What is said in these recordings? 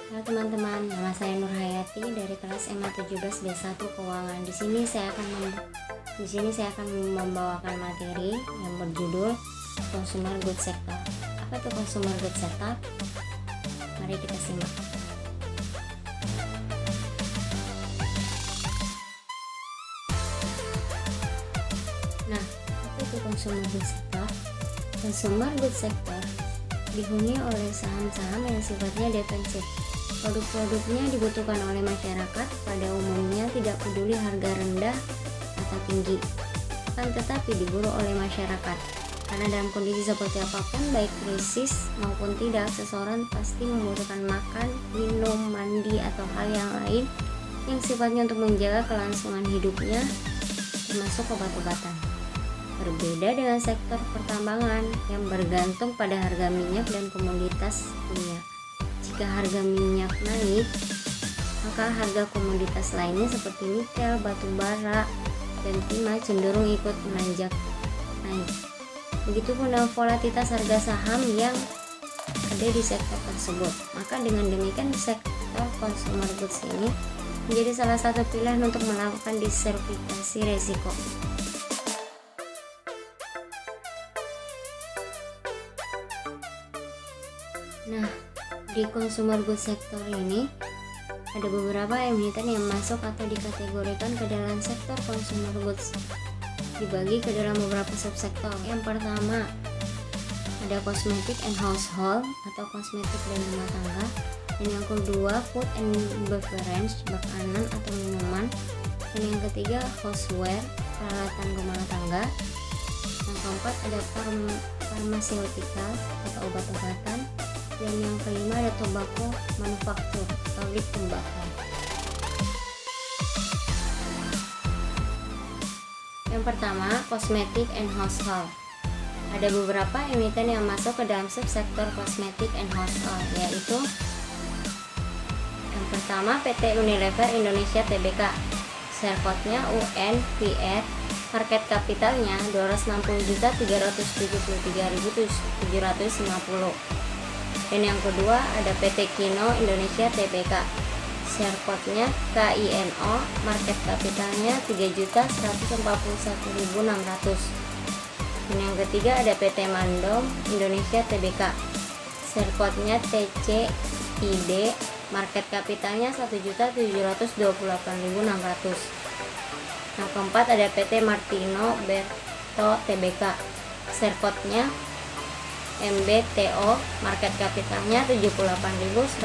Halo teman-teman, nama saya Nur Hayati dari kelas MA 17 D1 Keuangan. Di sini saya akan membawakan materi yang berjudul Consumer Goods Sector. Apa itu Consumer Goods Sector? Mari kita simak. Nah, apa itu Consumer Goods Sector? Consumer Goods Sector dihuni oleh saham-saham yang sifatnya defensif. Produk-produknya dibutuhkan oleh masyarakat, pada umumnya tidak peduli harga rendah atau tinggi, akan tetapi diburu oleh masyarakat. Karena dalam kondisi seperti apapun, baik krisis maupun tidak, seseorang pasti membutuhkan makan, minum, mandi, atau hal yang lain yang sifatnya untuk menjaga kelangsungan hidupnya, termasuk obat-obatan. Berbeda dengan sektor pertambangan yang bergantung pada harga minyak dan komoditas minyak. Jika harga minyak naik, maka harga komoditas lainnya seperti nikel, batu bara, dan timah cenderung ikut menanjak naik. Begitupun dengan volatilitas harga saham yang ada di sektor tersebut. Maka dengan demikian sektor consumer goods ini menjadi salah satu pilihan untuk melakukan diversifikasi risiko. Nah, di consumer goods sector ini ada beberapa emiten yang masuk atau dikategorikan ke dalam sektor consumer goods, dibagi ke dalam beberapa subsektor. Yang pertama ada cosmetic and household atau kosmetik dan rumah tangga, dan yang kedua food and beverage, makanan atau minuman, dan yang ketiga houseware, peralatan rumah tangga. Yang keempat ada pharmaceutical atau obat-obatan, dan yang kelima ada tobacco manufaktur, pabrik tembakau. Yang pertama, cosmetic and household. Ada beberapa emiten yang masuk ke dalam subsektor cosmetic and household, yaitu yang pertama PT Unilever Indonesia Tbk, share code-nya UNPR, market kapitalnya 260.373.750. Dan yang kedua ada PT Kino Indonesia Tbk, share code-nya KINO, market kapitalnya 3.141.600. Dan yang ketiga ada PT Mandom Indonesia Tbk, share code-nya TCID, market kapitalnya 1.728.600. Yang keempat ada PT Martino Berto Tbk, share code-nya MBTO, market kapitalnya 78.110.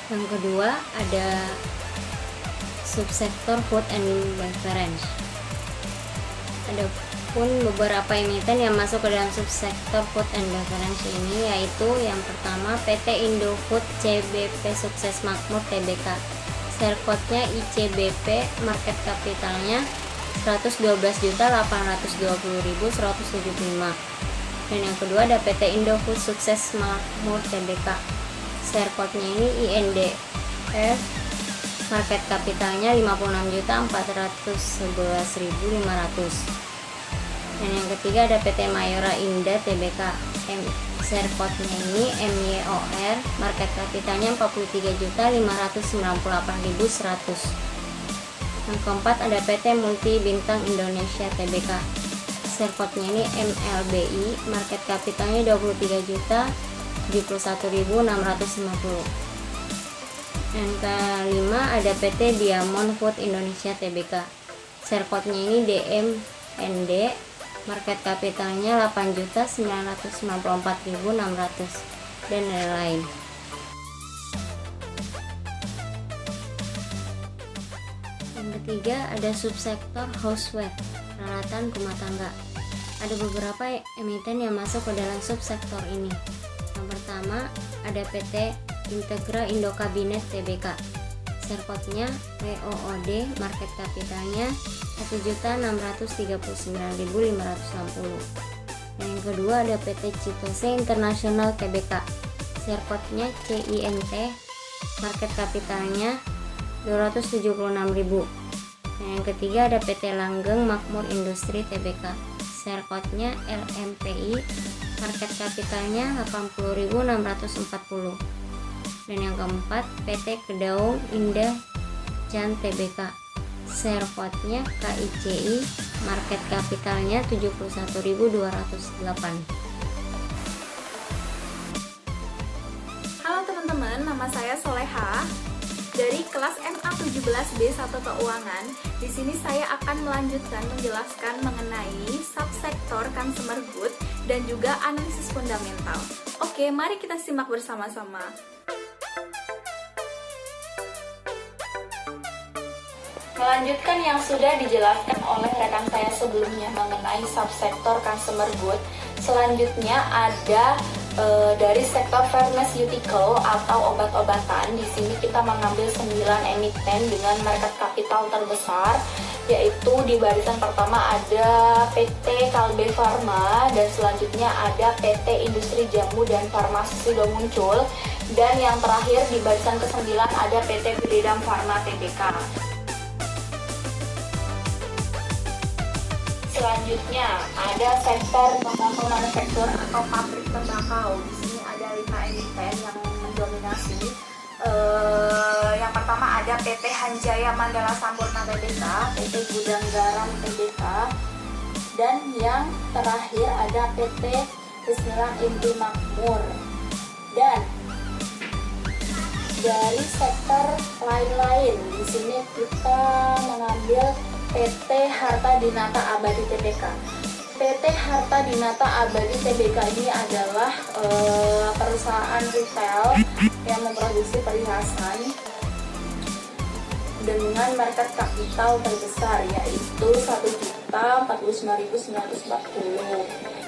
Yang kedua ada subsektor food and beverage. Ada pun beberapa emiten yang masuk ke dalam subsektor food and beverage ini, yaitu yang pertama PT Indofood CBP Sukses Makmur Tbk, share code-nya ICBP, market kapitalnya 112.820.175. Dan yang kedua ada PT Indofood Sukses Makmur Tbk, share code-nya ini INDF, market kapitalnya 56.411.500. Dan yang ketiga ada PT Mayora Indah Tbk, share code-nya ini MYOR, market kapitalnya 43.598.100. Yang keempat ada PT Multi Bintang Indonesia Tbk, share code-nya ini MLBI, market kapitalnya 23.071.650. Yang kelima ada PT Diamond Food Indonesia Tbk, share code-nya ini DMND, market kapitalnya 8.994.600, dan lain-lain. Yang ketiga ada subsektor houseware, peralatan rumah tangga. Ada beberapa emiten yang masuk ke dalam subsektor ini. Yang pertama ada PT Integra Indo Kabinet Tbk, share code-nya WOOD, market kapitalnya 1.639.560. Dan yang kedua ada PT Citose International Tbk, share code-nya CINT, market kapitalnya 276.000. Dan yang ketiga ada PT Langgeng Makmur Industri Tbk, share code-nya LMPI, market kapitalnya 80.640. Dan yang keempat, PT Kedaung Indah Jan Tbk, share code-nya KICI, market kapitalnya 71.208. Halo teman-teman, nama saya Soleha dari kelas MA 17B1 Keuangan. Di sini saya akan melanjutkan menjelaskan mengenai subsektor consumer good dan juga analisis fundamental. Oke, mari kita simak bersama-sama. Melanjutkan yang sudah dijelaskan oleh rekan saya sebelumnya mengenai subsektor consumer good. Selanjutnya ada dari sektor pharmaceutical atau obat-obatan. Di sini kita mengambil 9 emiten dengan market capital terbesar, yaitu di barisan pertama ada PT Kalbe Farma, dan selanjutnya ada PT Industri Jamu dan Farmasi sudah muncul, dan yang terakhir di barisan ke-9 ada PT Bidam Farma Tbk. Selanjutnya ada sektor tembakau manufaktur atau pabrik tembakau. Di sini ada 5 emiten yang mendominasi. Yang pertama ada PT Hanjaya Mandala Sampurna Tbk, PT Gudang Garam Tbk, dan yang terakhir ada PT Bismillah Inti Makmur. Dan dari sektor lain-lain, di sini kita mengambil PT Harta Dinata Abadi Tbk. PT Harta Dinata Abadi Tbk ini adalah perusahaan retail yang memproduksi perhiasan dengan market kapital terbesar, yaitu 1.049.940.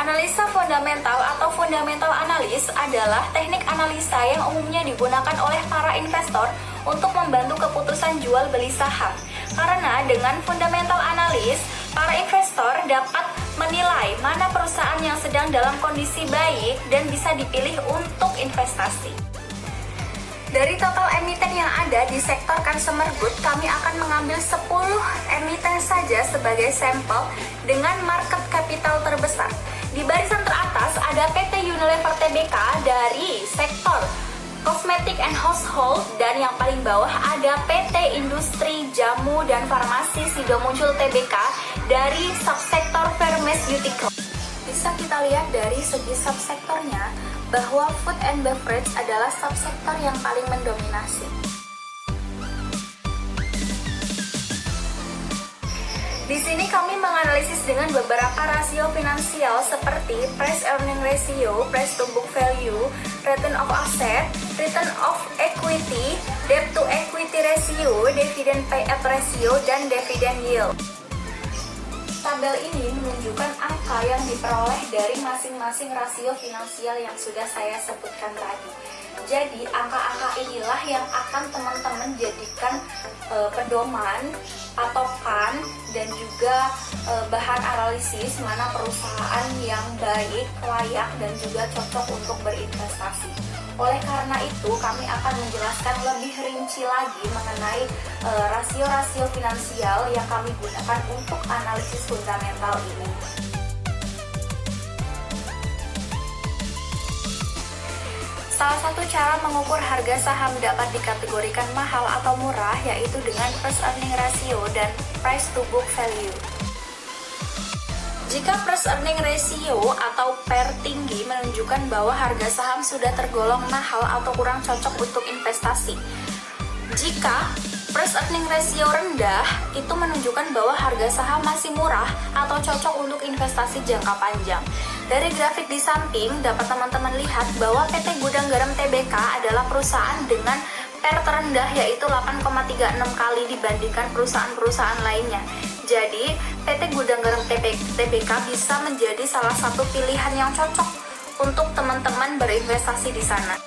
Analisa fundamental atau fundamental analis adalah teknik analisa yang umumnya digunakan oleh para investor untuk membantu keputusan jual beli saham. Karena dengan fundamental analis, para investor dapat menilai mana perusahaan yang sedang dalam kondisi baik dan bisa dipilih untuk investasi. Dari total emiten yang ada di sektor consumer good, kami akan mengambil 10 emiten saja sebagai sampel dengan market capital terbesar. Di barisan teratas ada PT Unilever Tbk dari sektor Cosmetic and Household, dan yang paling bawah ada PT Industri Jamu dan Farmasi Sido Muncul Tbk dari subsektor pharmaceutical. Bisa kita lihat dari segi subsektornya bahwa food and beverage adalah subsektor yang paling mendominasi. Di sini kami menganalisis dengan beberapa rasio finansial seperti price earning ratio, price to book value, return of asset, return of equity, debt to equity ratio, dividend payout ratio, dan dividend yield. Tabel ini menunjukkan angka yang diperoleh dari masing-masing rasio finansial yang sudah saya sebutkan tadi. Jadi angka-angka inilah yang akan teman-teman jadikan pedoman, patokan, dan juga bahan analisis mana perusahaan yang baik, layak, dan juga cocok untuk berinvestasi. Oleh karena itu, kami akan menjelaskan lebih rinci lagi mengenai rasio-rasio finansial yang kami gunakan untuk analisis fundamental ini. Salah satu cara mengukur harga saham dapat dikategorikan mahal atau murah yaitu dengan price earning ratio dan price to book value. Jika price earning ratio atau PER tinggi menunjukkan bahwa harga saham sudah tergolong mahal atau kurang cocok untuk investasi. Jika price earning ratio rendah, itu menunjukkan bahwa harga saham masih murah atau cocok untuk investasi jangka panjang. Dari grafik di samping dapat teman-teman lihat bahwa PT Gudang Garam Tbk adalah perusahaan dengan PER terendah yaitu 8,36 kali dibandingkan perusahaan-perusahaan lainnya. Jadi, PT Gudang Garam Tbk bisa menjadi salah satu pilihan yang cocok untuk teman-teman berinvestasi di sana.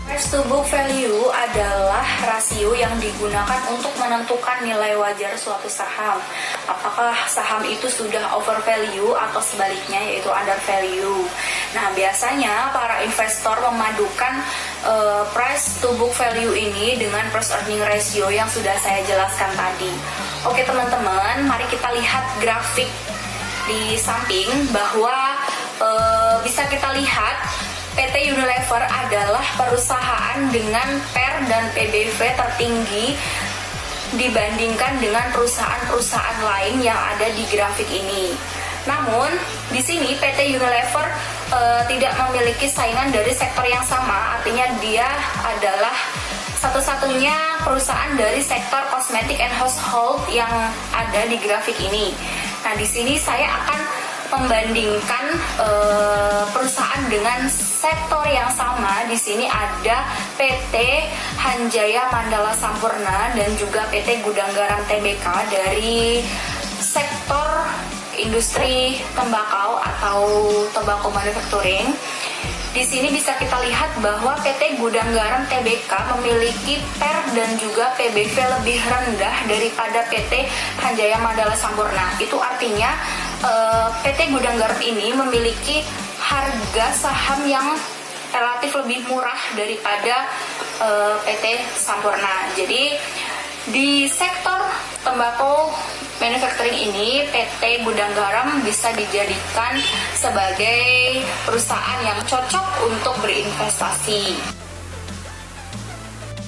Price to book value adalah rasio yang digunakan untuk menentukan nilai wajar suatu saham. Apakah saham itu sudah over value atau sebaliknya yaitu under value. Nah, biasanya para investor memadukan price to book value ini dengan price earning ratio yang sudah saya jelaskan tadi. Oke teman-teman, mari kita lihat grafik di samping bahwa bisa kita lihat PT Unilever adalah perusahaan dengan PER dan PBV tertinggi dibandingkan dengan perusahaan-perusahaan lain yang ada di grafik ini. Namun, di sini PT Unilever tidak memiliki saingan dari sektor yang sama, artinya dia adalah satu-satunya perusahaan dari sektor kosmetik and household yang ada di grafik ini. Nah, di sini saya akan membandingkan perusahaan dengan sektor yang sama. Di sini ada PT Hanjaya Mandala Sampurna dan juga PT Gudang Garam Tbk dari sektor industri tembakau atau tobacco manufacturing. Di sini bisa kita lihat bahwa PT Gudang Garam Tbk memiliki PER dan juga PBV lebih rendah daripada PT Hanjaya Mandala Sampurna. Itu artinya PT Gudang Garam ini memiliki harga saham yang relatif lebih murah daripada PT Sampurna. Jadi di sektor tembakau manufacturing ini PT Gudang Garam bisa dijadikan sebagai perusahaan yang cocok untuk berinvestasi.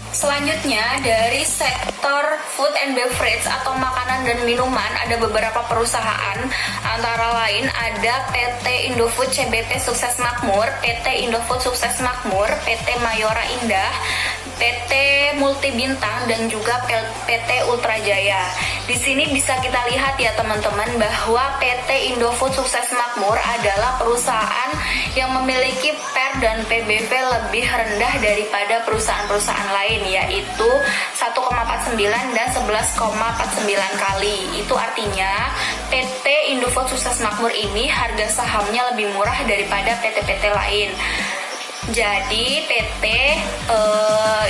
Selanjutnya dari sektor food and beverage atau makanan dan minuman ada beberapa perusahaan, antara lain ada PT Indofood CBP Sukses Makmur, PT Indofood Sukses Makmur, PT Mayora Indah, PT Multi Bintang dan juga PT Ultra Jaya. Di sini bisa kita lihat ya teman-teman bahwa PT Indofood Sukses Makmur adalah perusahaan yang memiliki PER dan PBV lebih rendah daripada perusahaan-perusahaan lain, yaitu 1,49 dan 11,49 kali. Itu artinya PT Indofood Sukses Makmur ini harga sahamnya lebih murah daripada PT-PT lain. Jadi PT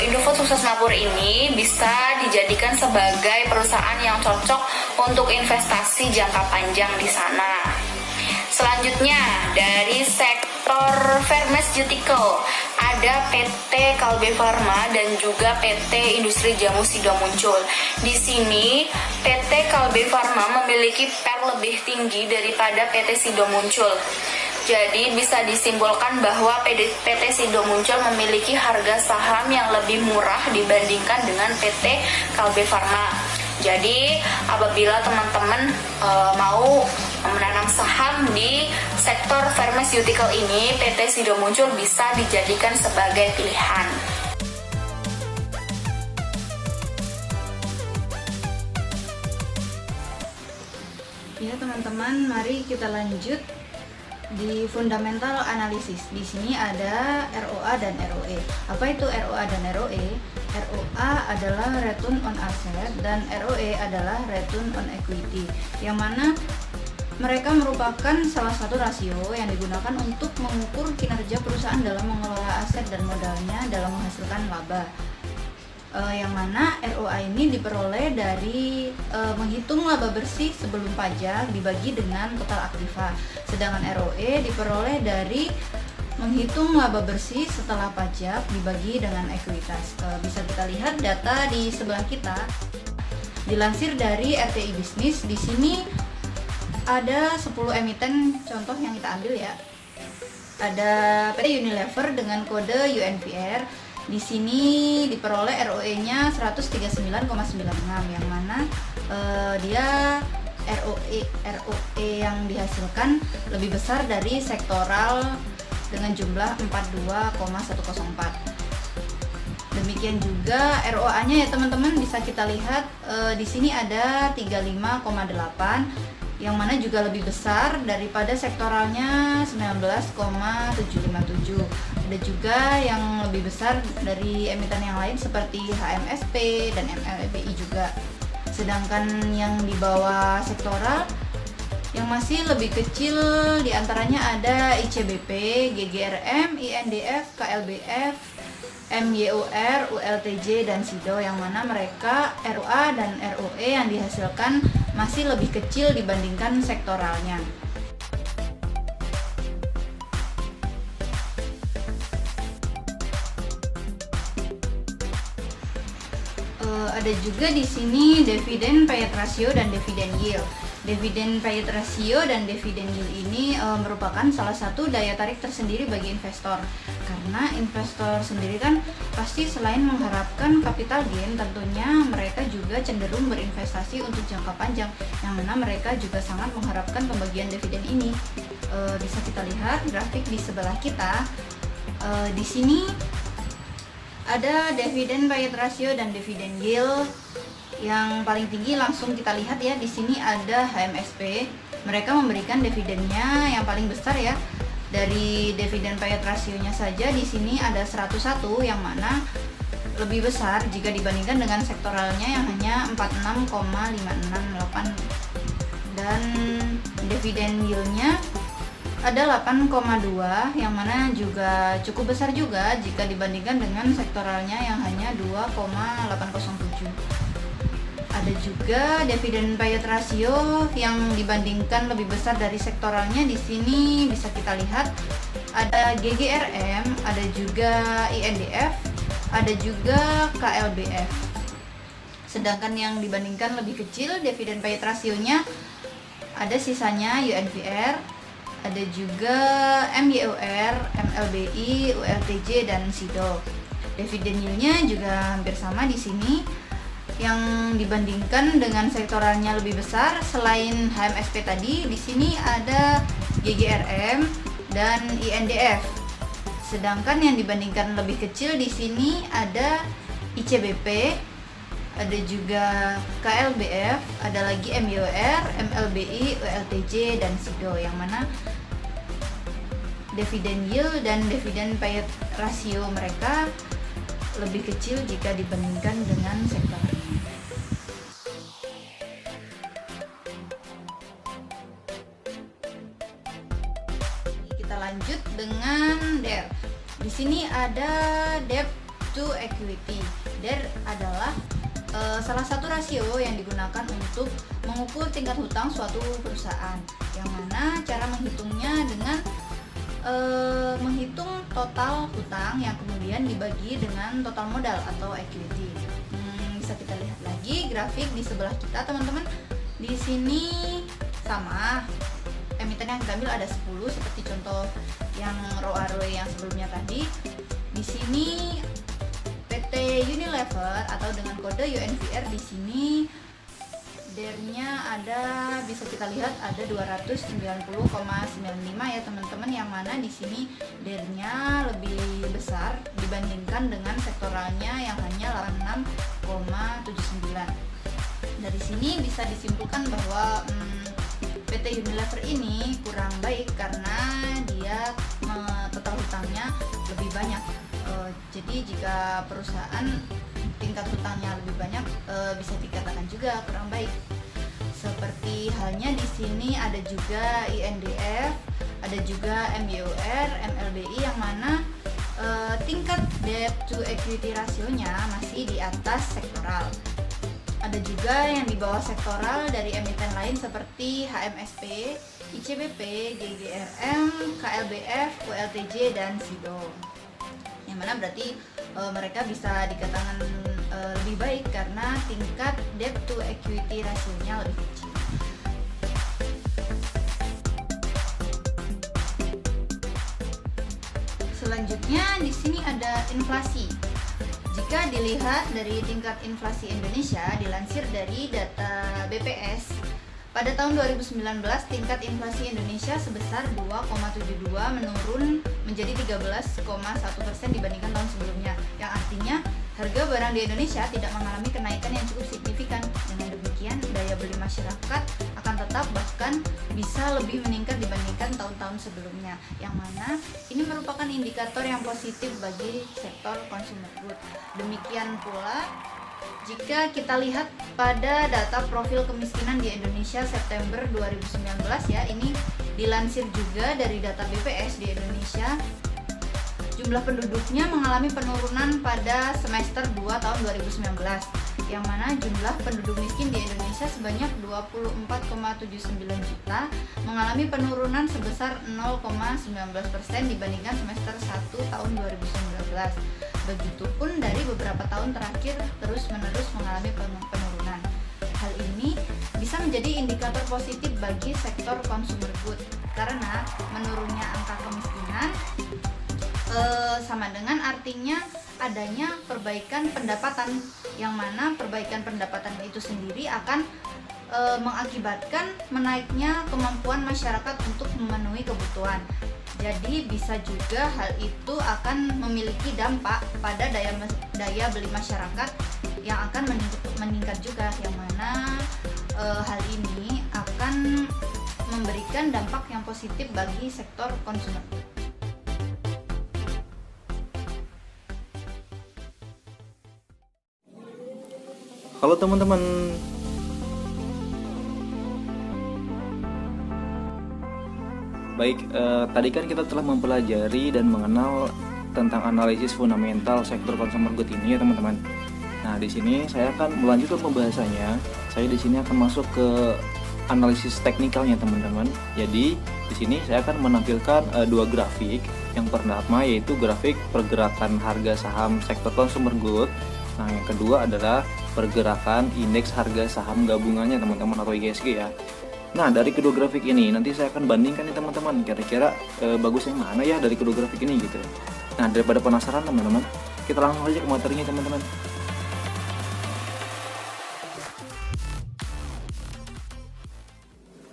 Indofood Sukses Makmur ini bisa dijadikan sebagai perusahaan yang cocok untuk investasi jangka panjang di sana. Selanjutnya dari sektor pharmaceutical ada PT Kalbe Farma dan juga PT Industri Jamu Sido Muncul. Di sini PT Kalbe Farma memiliki PER lebih tinggi daripada PT Sido Muncul. Jadi bisa disimpulkan bahwa PT Sido Muncul memiliki harga saham yang lebih murah dibandingkan dengan PT Kalbe Farma. Jadi apabila teman-teman mau menanam saham di sektor pharmaceutical ini, PT Sido Muncul bisa dijadikan sebagai pilihan. Ya teman-teman, mari kita lanjut di fundamental analisis. Di sini ada ROA dan ROE. Apa itu ROA dan ROE? ROA adalah return on asset dan ROE adalah return on equity, yang mana mereka merupakan salah satu rasio yang digunakan untuk mengukur kinerja perusahaan dalam mengelola aset dan modalnya dalam menghasilkan laba. Yang mana ROA ini diperoleh dari menghitung laba bersih sebelum pajak dibagi dengan total aktiva, sedangkan ROE diperoleh dari menghitung laba bersih setelah pajak dibagi dengan ekuitas. Bisa kita lihat data di sebelah kita. Dilansir dari RTI Bisnis, di sini ada 10 emiten contoh yang kita ambil ya. Ada PT Unilever dengan kode UNVR. Di sini diperoleh ROE-nya 139,96, yang mana dia ROE yang dihasilkan lebih besar dari sektoral dengan jumlah 42,104. Demikian juga ROA-nya ya teman-teman, bisa kita lihat di sini ada 35,8, yang mana juga lebih besar daripada sektoralnya 19,757. Ada juga yang lebih besar dari emiten yang lain seperti HMSP dan MLBI juga. Sedangkan yang di bawah sektoral yang masih lebih kecil diantaranya ada ICBP, GGRM, INDF, KLBF, MYOR, ULTJ, dan SIDO, yang mana mereka ROA dan ROE yang dihasilkan masih lebih kecil dibandingkan sektoralnya. Ada juga di sini dividen payout ratio dan dividen yield. Dividen payout ratio dan dividen yield ini merupakan salah satu daya tarik tersendiri bagi investor. Karena investor sendiri kan pasti selain mengharapkan capital gain, tentunya mereka juga cenderung berinvestasi untuk jangka panjang, yang mana mereka juga sangat mengharapkan pembagian dividen ini. Bisa kita lihat grafik di sebelah kita. Di sini ada dividen payout ratio dan dividen yield. Yang paling tinggi langsung kita lihat ya, di sini ada HMSP. Mereka memberikan dividennya yang paling besar ya. Dari dividen payout rasionya saja di sini ada 101, yang mana lebih besar jika dibandingkan dengan sektoralnya yang hanya 46,568. Dan dividen yieldnya ada 8,2, yang mana juga cukup besar juga jika dibandingkan dengan sektoralnya yang hanya 2,807. Ada juga dividen payout ratio yang dibandingkan lebih besar dari sektoralnya. Di sini bisa kita lihat ada GGRM, ada juga INDF, ada juga KLBF. Sedangkan yang dibandingkan lebih kecil dividen payout rasionya ada sisanya UNVR, ada juga MYUR, MLBI, ULTJ, dan SIDO. Dividen yield-nya juga hampir sama di sini. Yang dibandingkan dengan sektoralnya lebih besar selain HMSP tadi, di sini ada GGRM dan INDF. Sedangkan yang dibandingkan lebih kecil di sini ada ICBP, ada juga KLBF, ada lagi MYUR, MLBI, ULTJ, dan SIDO, yang mana dividen yield dan dividen payout rasio mereka lebih kecil jika dibandingkan dengan sektor. Kita lanjut dengan DER. Di sini ada debt to equity. DER adalah salah satu rasio yang digunakan untuk mengukur tingkat hutang suatu perusahaan, yang mana cara menghitungnya dengan menghitung total hutang yang kemudian dibagi dengan total modal atau equity. Bisa kita lihat lagi grafik di sebelah kita, teman-teman. Di sini sama emiten yang kita ambil ada 10 seperti contoh yang ROE yang sebelumnya tadi. Di sini PT Unilever atau dengan kode UNVR, di sini DER-nya ada, bisa kita lihat ada 290,95 ya teman-teman, yang mana di sini DER-nya lebih besar dibandingkan dengan sektoralnya yang hanya 86,79. Dari sini bisa disimpulkan bahwa PT Unilever ini kurang baik karena dia total hutangnya lebih banyak. Jadi jika perusahaan tingkat hutangnya lebih banyak, bisa dikatakan juga kurang baik. Seperti halnya di sini ada juga INDF, ada juga MYUR, MLBI, yang mana tingkat debt to equity rasionya masih di atas sektoral. Ada juga yang di bawah sektoral dari emiten lain seperti HMSP, ICBP, GGRM, KLBF, ULTJ, dan SIDO. Yang mana berarti mereka bisa dikatakan lebih baik karena tingkat debt to equity rasionya lebih kecil. Selanjutnya di sini ada inflasi. Jika dilihat dari tingkat inflasi Indonesia dilansir dari data BPS, pada tahun 2019 tingkat inflasi Indonesia sebesar 2,72 menurun menjadi 13,1% dibandingkan tahun sebelumnya, yang artinya harga barang di Indonesia tidak mengalami kenaikan yang cukup signifikan. Dengan demikian, daya beli masyarakat akan tetap bahkan bisa lebih meningkat dibandingkan tahun-tahun sebelumnya, yang mana ini merupakan indikator yang positif bagi sektor consumer good. Demikian pula jika kita lihat pada data profil kemiskinan di Indonesia September 2019 ya, ini dilansir juga dari data BPS di Indonesia. Jumlah penduduknya mengalami penurunan pada semester 2 tahun 2019, yang mana jumlah penduduk miskin di Indonesia sebanyak 24,79 juta mengalami penurunan sebesar 0,19% dibandingkan semester 1 tahun 2019. Begitupun dari beberapa tahun terakhir terus-menerus mengalami penurunan. Hal ini bisa menjadi indikator positif bagi sektor consumer good karena menurunnya angka kemiskinan sama dengan artinya adanya perbaikan pendapatan, yang mana perbaikan pendapatan itu sendiri akan mengakibatkan menaiknya kemampuan masyarakat untuk memenuhi kebutuhan. Jadi bisa juga hal itu akan memiliki dampak pada daya beli masyarakat yang akan meningkat juga, yang mana hal ini akan memberikan dampak yang positif bagi sektor konsumer. Halo teman-teman. Baik, tadi kan kita telah mempelajari dan mengenal tentang analisis fundamental sektor consumer good ini ya teman-teman. Nah, di sini saya akan melanjutkan pembahasannya. Saya di sini akan masuk ke analisis teknikalnya teman-teman. Jadi, di sini saya akan menampilkan dua grafik. Yang pertama yaitu grafik pergerakan harga saham sektor consumer good. Nah, yang kedua adalah pergerakan indeks harga saham gabungannya teman-teman atau IHSG ya. Nah, dari kedua grafik ini nanti saya akan bandingkan nih teman-teman, kira-kira bagus yang mana ya dari kedua grafik ini gitu. Nah, daripada penasaran teman-teman, kita langsung aja ke materinya teman-teman.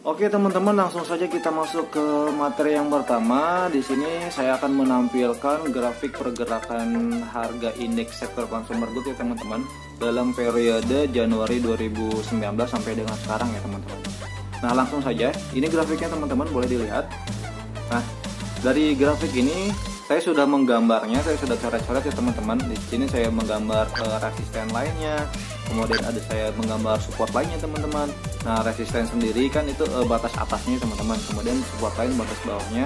Oke teman-teman, langsung saja kita masuk ke materi yang pertama. Di sini saya akan menampilkan grafik pergerakan harga indeks sektor consumer good ya teman-teman dalam periode Januari 2019 sampai dengan sekarang ya teman-teman. Nah, langsung saja, ini grafiknya teman-teman boleh dilihat. Nah, dari grafik ini saya sudah menggambarnya, saya sudah coret-coret ya teman-teman. Di sini saya menggambar resisten lainnya, kemudian ada saya menggambar support lainnya teman-teman. Nah, resisten sendiri kan itu batas atasnya teman-teman, kemudian support lain batas bawahnya.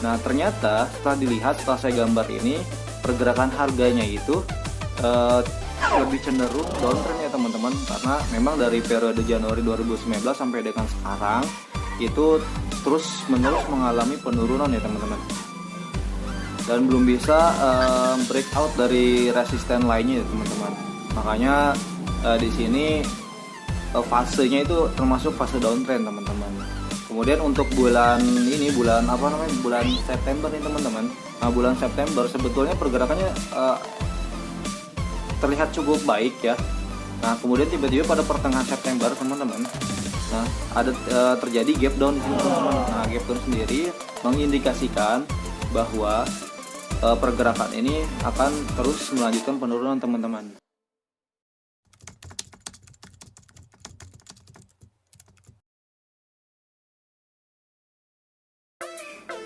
Nah, ternyata setelah dilihat, setelah saya gambar ini, pergerakan harganya itu lebih cenderung downtrend ya teman-teman, karena memang dari periode Januari 2019 sampai dengan sekarang itu terus menerus mengalami penurunan ya teman-teman, dan belum bisa breakout dari resisten lainnya ya teman-teman. Makanya di sini fasenya itu termasuk fase downtrend teman-teman. Kemudian untuk bulan ini, bulan September nih teman-teman. Nah, bulan September sebetulnya pergerakannya terlihat cukup baik ya. Nah, kemudian tiba-tiba pada pertengahan September teman-teman, nah ada terjadi gap down di sini teman-teman. Nah, gap down sendiri mengindikasikan bahwa pergerakan ini akan terus melanjutkan penurunan teman-teman.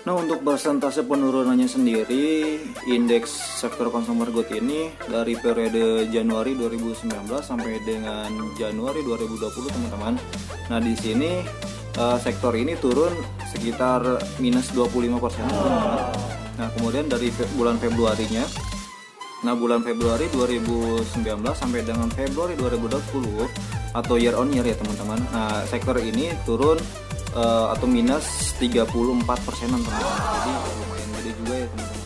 Nah, untuk persentase penurunannya sendiri, indeks sektor consumer good ini dari periode Januari 2019 sampai dengan Januari 2020 teman-teman. Nah, di sini sektor ini turun sekitar minus 25% teman-teman. Nah, kemudian dari bulan Februarinya, nah bulan Februari 2019 sampai dengan Februari 2020 atau year on year ya teman-teman. Nah, sektor ini turun atau minus 34% teman-teman. Jadi lumayan gede juga ya teman-teman.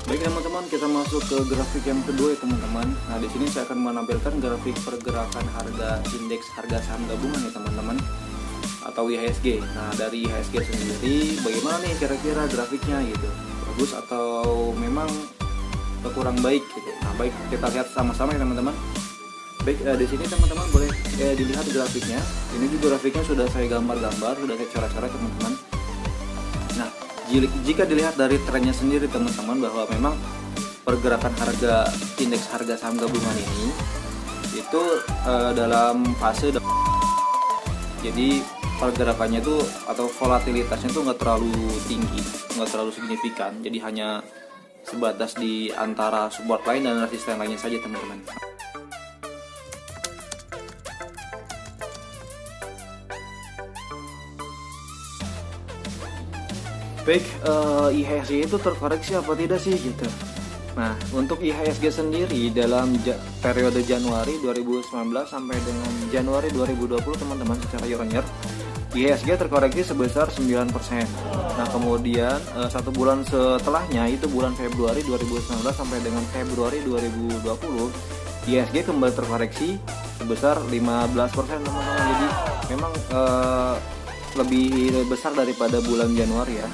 Baik teman-teman, kita masuk ke grafik yang kedua ya teman-teman. Nah, di sini saya akan menampilkan grafik pergerakan harga indeks harga saham gabungan ya teman-teman atau IHSG. Nah, dari IHSG sendiri bagaimana nih kira-kira grafiknya gitu? Bagus atau memang kurang baik gitu. Nah, baik, kita lihat sama-sama ya teman-teman. Baik, di sini teman-teman boleh dilihat grafiknya. Ini juga grafiknya sudah saya gambar-gambar, sudah saya coret-coret teman-teman. Nah, jika dilihat dari trennya sendiri teman-teman, bahwa memang pergerakan harga indeks harga saham gabungan ini itu dalam fase jadi pergerakannya itu atau volatilitasnya itu nggak terlalu tinggi, nggak terlalu signifikan. Jadi hanya sebatas di antara support line dan resisten lainnya saja teman-teman. Baik, IHSG itu terkoreksi apa tidak sih gitu. Nah, untuk IHSG sendiri dalam periode Januari 2019 sampai dengan Januari 2020 teman-teman secara year on year, IHSG terkoreksi sebesar 9%. Nah, kemudian 1 bulan setelahnya, itu bulan Februari 2019 sampai dengan Februari 2020, IHSG kembali terkoreksi sebesar 15%, teman-teman. Jadi memang lebih besar daripada bulan Januari ya.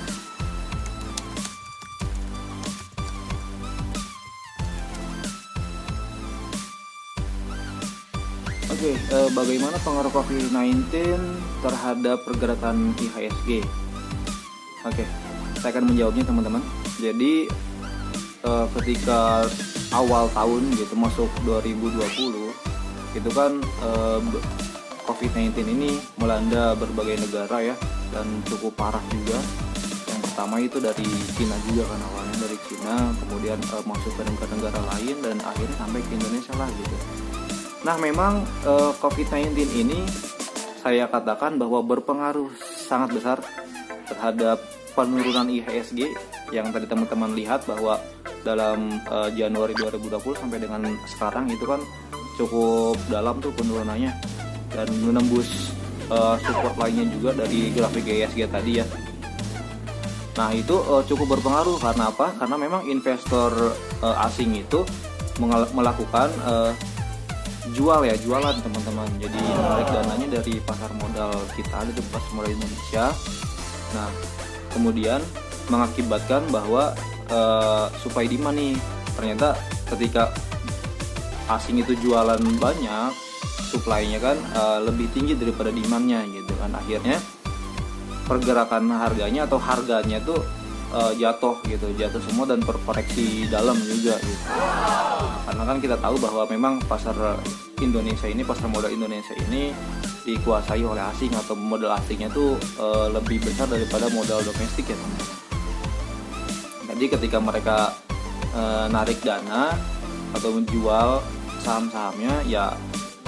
Oke, bagaimana pengaruh COVID-19 terhadap pergerakan IHSG? Oke, saya akan menjawabnya teman-teman. Jadi ketika awal tahun gitu, masuk 2020, itu kan COVID-19 ini melanda berbagai negara ya, dan cukup parah juga. Yang pertama itu dari Cina juga kan, awalnya dari Cina, kemudian masuk ke negara-negara lain, dan akhirnya sampai ke Indonesia lah gitu. Nah, memang COVID-19 ini saya katakan bahwa berpengaruh sangat besar terhadap penurunan IHSG yang tadi teman-teman lihat bahwa dalam Januari 2020 sampai dengan sekarang itu kan cukup dalam tuh penurunannya, dan menembus support lainnya juga dari grafik IHSG tadi ya. Nah, itu cukup berpengaruh karena apa? Karena memang investor asing itu melakukan jualan teman-teman. Jadi menarik dananya dari pasar modal kita, dari pasar modal Indonesia. Nah, kemudian mengakibatkan bahwa supply demand nih, ternyata ketika asing itu jualan banyak, supply-nya kan lebih tinggi daripada demand-nya gitu kan. Akhirnya pergerakan harganya atau harganya tuh jatuh semua dan berkoreksi dalam juga gitu. Nah, karena kan kita tahu bahwa memang pasar Indonesia ini, pasar modal Indonesia ini dikuasai oleh asing, atau modal asingnya tuh lebih besar daripada modal domestik ya teman-teman. Jadi ketika mereka narik dana atau menjual saham-sahamnya, ya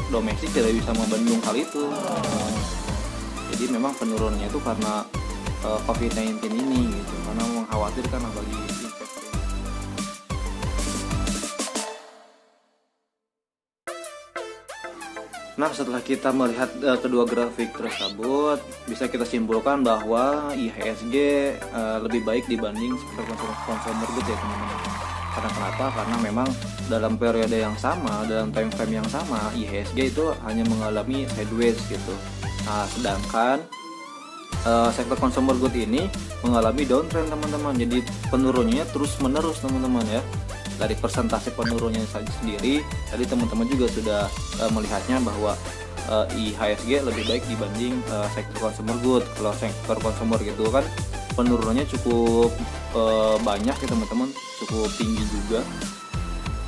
domestik tidak bisa membendung hal itu. Jadi memang penurunannya itu karena COVID-19 ini gitu, karena mengkhawatirkan bagi investor. Nah, setelah kita melihat kedua grafik tersebut, bisa kita simpulkan bahwa IHSG lebih baik dibanding sektor consumer goods ya teman-teman. Karena kenapa? Karena memang dalam periode yang sama, dalam time frame yang sama, IHSG itu hanya mengalami sideways gitu. Nah, sedangkan sektor consumer goods ini mengalami downtrend teman-teman. Jadi penurunannya terus menerus teman-teman ya. Dari persentase penurunannya sendiri tadi teman-teman juga sudah melihatnya bahwa IHSG lebih baik dibanding sektor consumer goods. Kalau sektor consumer gitu kan penurunannya cukup banyak ya teman-teman, cukup tinggi juga.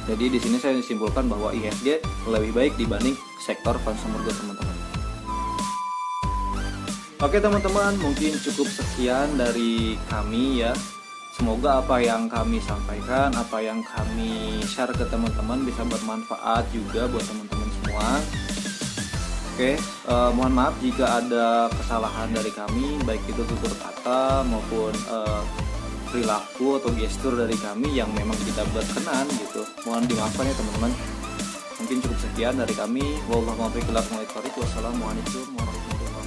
Jadi di sini saya simpulkan bahwa IHSG lebih baik dibanding sektor consumer goods teman-teman. Oke teman-teman, mungkin cukup sekian dari kami ya. Semoga apa yang kami sampaikan, apa yang kami share ke teman-teman bisa bermanfaat juga buat teman-teman semua. Oke, mohon maaf jika ada kesalahan dari kami, baik itu tutur kata maupun perilaku atau gestur dari kami yang memang tidak berkenan gitu. Mohon dimaafkan ya teman-teman. Mungkin cukup sekian dari kami. Wassalamualaikum warahmatullahi wabarakatuh.